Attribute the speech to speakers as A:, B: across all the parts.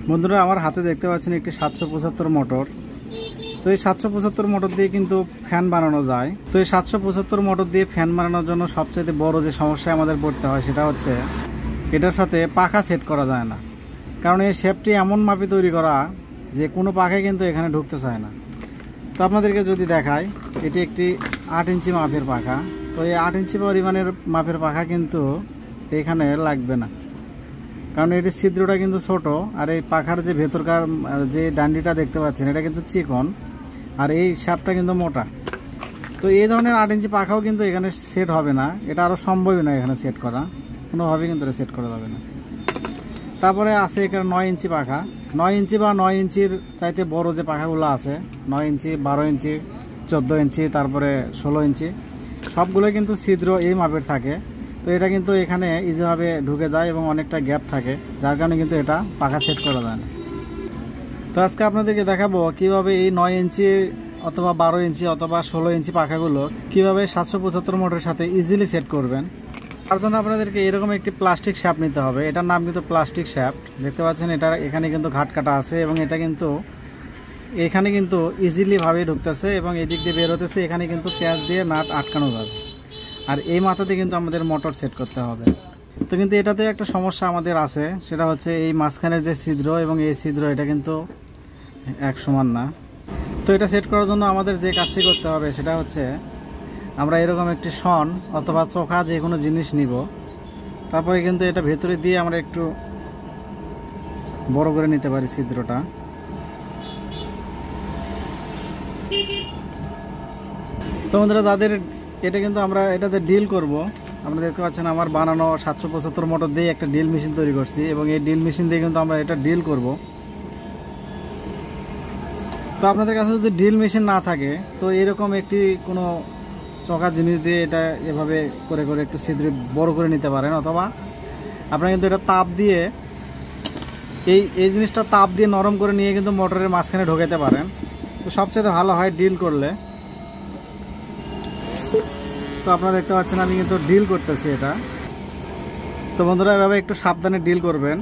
A: বন্ধুরা আমার হাতে দেখতে পাচ্ছেন একটি 775 মোটর। তো এই 775 মোটর দিয়ে কিন্তু ফ্যান বানানো যায়। তো এই 775 মোটর দিয়ে ফ্যান বানানোর জন্য সবচেয়ে বড় যে সমস্যা আমাদের পড়তে হয় সেটা হচ্ছে এটার সাথে পাখা সেট করা যায় না, কারণ এই শেপটি এমন মাপে তৈরি করা যে কোনো পাখাই কিন্তু এখানে ঢুকতে চায় না। তো আপনাদেরকে যদি দেখাই, এটি একটি 8 ইঞ্চি মাপের পাখা। তো এই 8 ইঞ্চি পরিমাণের মাপের পাখা কিন্তু এখানে লাগবে না, কারণ এটির ছিদ্রটা কিন্তু ছোট, আর এই পাখার যে ভেতরকার যে ডান্ডিটা দেখতে পাচ্ছেন এটা কিন্তু চিকন, আর এই শ্যাপটা কিন্তু মোটা। তো এই ধরনের 8 ইঞ্চি পাখাও কিন্তু এখানে সেট হবে না, এটা আরও সম্ভবই না এখানে সেট করা, কোনোভাবেই কিন্তু সেট করা যাবে না। তারপরে আছে এখানে 9 ইঞ্চি পাখা। 9 ইঞ্চি বা 9 ইঞ্চির চাইতে বড় যে পাখাগুলো আছে, 9 ইঞ্চি, 12 ইঞ্চি, 14 ইঞ্চি, তারপরে 16 ইঞ্চি, সবগুলো কিন্তু ছিদ্র এই মাপের থাকে। তো এটা কিন্তু এখানে ইজিভাবে ঢুকে যায় এবং অনেকটা গ্যাপ থাকে, যার কারণে কিন্তু এটা পাখা সেট করা যায় না। তো আজকে আপনাদেরকে দেখাবো কিভাবে এই 9 ইঞ্চি অথবা 12 ইঞ্চি অথবা 16 ইঞ্চি পাখাগুলো কিভাবে 775 মোটরের সাথে ইজিলি সেট করবেন। তার জন্য আপনাদেরকে এরকম একটি প্লাস্টিক শ্যাফট নিতে হবে। এটার নাম কিন্তু প্লাস্টিক শ্যাফট, দেখতে পাচ্ছেন এটা এখানে কিন্তু ঘাট কাটা আছে এবং এটা কিন্তু এখানে কিন্তু ইজিলি ভাবে ঢুকতেছে এবং এদিক দিয়ে বের হতেছে। এখানে কিন্তু প্যাঁচ দিয়ে নাট আটকানো যাবে, আর এই মাথাতে কিন্তু আমাদের মোটর সেট করতে হবে। তো কিন্তু এটাতে একটা সমস্যা আমাদের আছে, সেটা হচ্ছে এই মাঝখানের যে ছিদ্র এবং এই ছিদ্র এটা কিন্তু এক সমান না। তো এটা সেট করার জন্য আমাদের যে কাজটি করতে হবে সেটা হচ্ছে আমরা এরকম একটি শন অথবা চোখা যে কোনো জিনিস নিব, তারপরে কিন্তু এটা ভেতরে দিয়ে আমরা একটু বড় করে নিতে পারি ছিদ্রটা। তো বন্ধুরা, যাদের এটা কিন্তু আমরা এটাতে ডিল করব, আপনারা দেখতে পাচ্ছেন আমার বানানো 775 মোটর দিয়ে একটা ডিল মেশিন তৈরি করছি এবং এই ডিল মেশিন দিয়ে কিন্তু আমরা এটা ডিল করব। তো আপনাদের কাছে যদি ড্রিল মেশিন না থাকে তো এরকম একটি কোনো চকা জিনিস দিয়ে এটা এভাবে করে করে একটু ছিদ্র বড় করে নিতে পারেন, অথবা আপনারা কিন্তু এটা তাপ দিয়ে এই জিনিসটা তাপ দিয়ে নরম করে নিয়ে কিন্তু মোটরের মাঝখানে ঢোকাতে পারেন। তো সবচেয়ে ভালো হয় ডিল করলে। তো আপনারা দেখতে পাচ্ছেন আমি কিন্তু ডিল করতেছি এটা। তো বন্ধুরা, এভাবে একটু সাবধানে ডিল করবেন,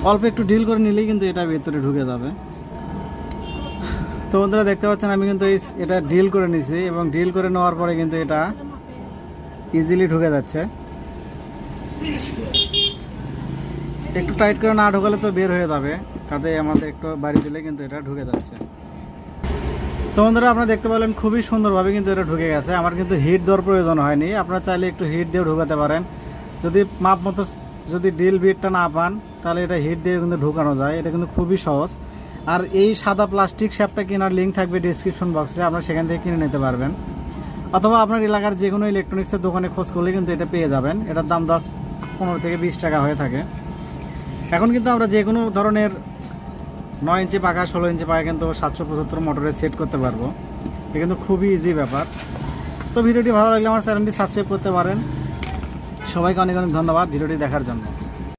A: অল্প একটু ডিল করে নিলেই কিন্তু এটা ভেতরে ঢুকে যাবে। তো বন্ধুরা, দেখতে পাচ্ছেন আমি কিন্তু এটা ডিল করে নিছি এবং ডিল করে নেওয়ার পরে কিন্তু এটা ইজিলি ঢুকে যাচ্ছে। একটু টাইট করে না ঢোকালে তো বের হয়ে যাবে, কাজে আমাদের একটু বাড়ি দিলে কিন্তু এটা ঢুকে যাচ্ছে। তো বন্ধুরা, আপনারা দেখতে পেলেন খুবই সুন্দরভাবে কিন্তু এটা ঢুকে গেছে। আমার কিন্তু হিট দেওয়ার প্রয়োজন হয়নি, আপনারা চাইলে একটু হিট দিয়ে ঢুকাতে পারেন। যদি মাপ মতো যদি ড্রিল বিটটা না পান তাহলে এটা হিট দিয়ে কিন্তু ঢুকানো যায়। এটা কিন্তু খুবই সহজ। আর এই সাদা প্লাস্টিক শ্যাপটা কেনার লিঙ্ক থাকবে ডিসক্রিপশন বক্সে, আপনারা সেখান থেকে কিনে নিতে পারবেন, অথবা আপনার এলাকার যে কোনো ইলেকট্রনিক্সের দোকানে খোঁজ করলে কিন্তু এটা পেয়ে যাবেন। এটার দাম 15 থেকে 20 টাকা হয়ে থাকে। এখন কিন্তু আমরা যে কোনো ধরনের 9 ইঞ্চি পাখা, 16 ইঞ্চি পাখা কিন্তু 775 মোটরে সেট করতে পারবো। এটা কিন্তু খুবই ইজি ব্যাপার। তো ভিডিওটি ভালো লাগলে আমার চ্যানেলটি সাবস্ক্রাইব করতে পারেন। সবাইকে অনেক অনেক ধন্যবাদ ভিডিওটি দেখার জন্য।